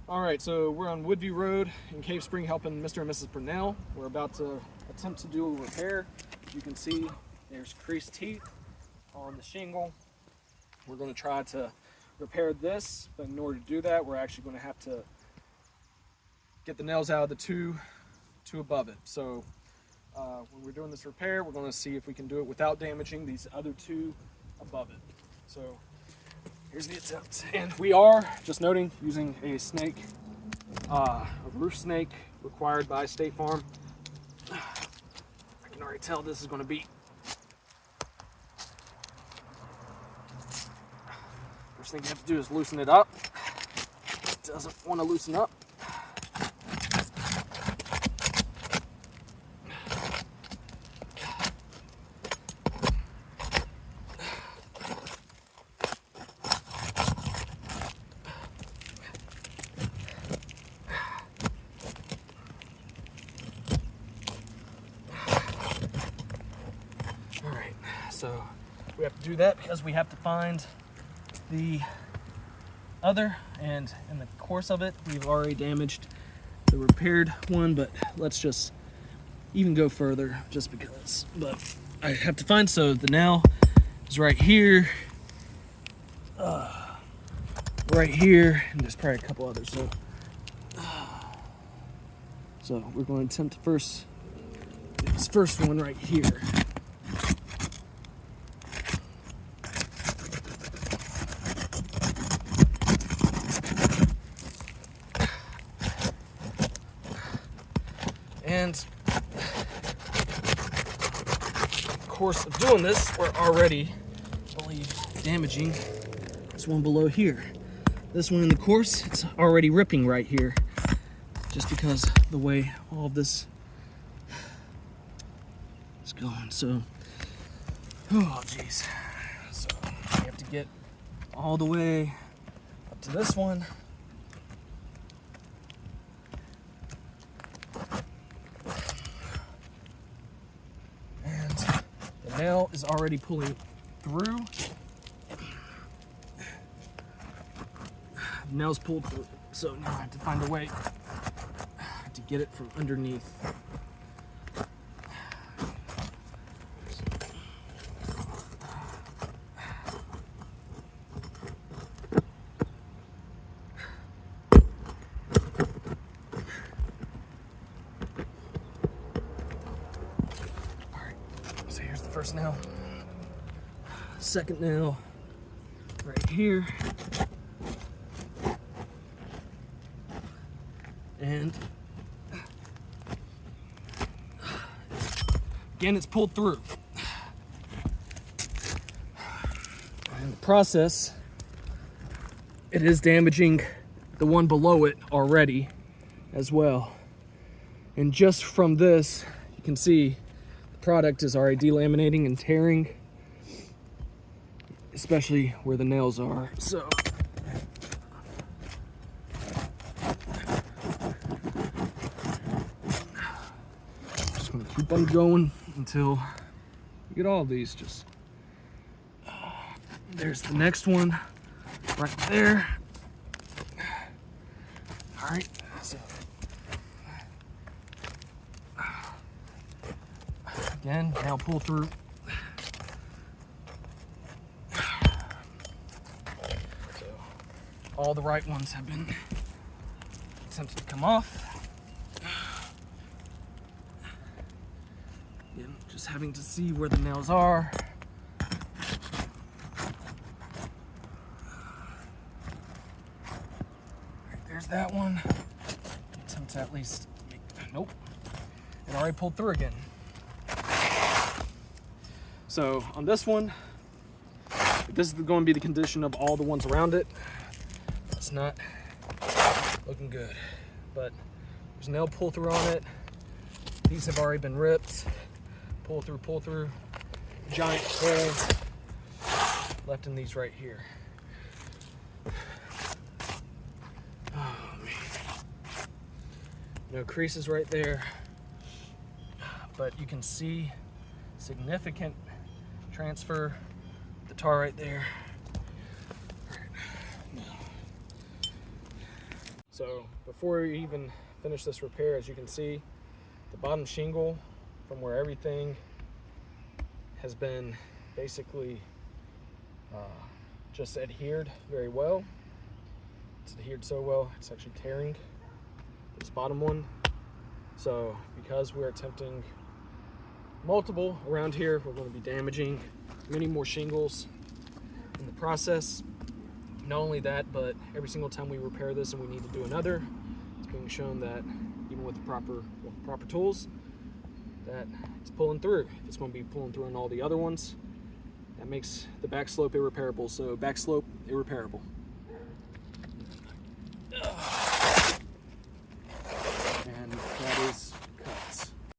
All right, so we're on Woodview Road in Cave Spring helping Mr. and Mrs. Purnell. We're about to attempt to do a repair. You can see there's creased teeth on the shingle. We're going to try to repair this, but in order to do that, we're actually going to have to get the nails out of the two above it. So when we're doing this repair, we're going to see if we can do it without damaging these other two above it. So here's the attempt. And we are, just noting, using a snake, a roof snake required by State Farm. I can already tell this is going to be. First thing you have to do is loosen it up. It doesn't want to loosen up. So we have to do that because we have to find the other, and in the course of it we've already damaged the repaired one, but let's just even go further just because. But I have to find, so the nail is right here, right here, and there's probably a couple others. So we're going to attempt this first one right here. And of course of doing this, we're already, I believe, damaging this one below here. This one in the course, it's already ripping right here, just because the way all of this is going. So, oh geez. So we have to get all the way up to this one. The nail is already pulling through. The nail's pulled through, so now I have to find a way to get it from underneath. So here's the first nail. Second nail right here. And again, it's pulled through. In the process, it is damaging the one below it already as well. And just from this, you can see product is already delaminating and tearing, especially where the nails are. So just gonna keep on going until you get all of these. Just there's the next one right there. All right, so again, nail pull through. So all the right ones have been attempted to come off. Again, just having to see where the nails are. Right, there's that one. Attempt to at least make, nope. It already pulled through again. So on this one, this is going to be the condition of all the ones around it. It's not looking good, but there's nail pull through on it. These have already been ripped. Pull through. Giant holes left in these right here. Oh man. No creases right there, but you can see significant transfer, the tar right there. So before we even finish this repair, as you can see, the bottom shingle from where everything has been basically just adhered very well. It's adhered so well, it's actually tearing this bottom one. So because we're attempting multiple around here, we're going to be damaging many more shingles in the process. Not only that, but every single time we repair this and we need to do another, it's being shown that even with the proper tools, that it's pulling through. It's going to be pulling through on all the other ones. That makes the back slope irreparable. So back slope irreparable.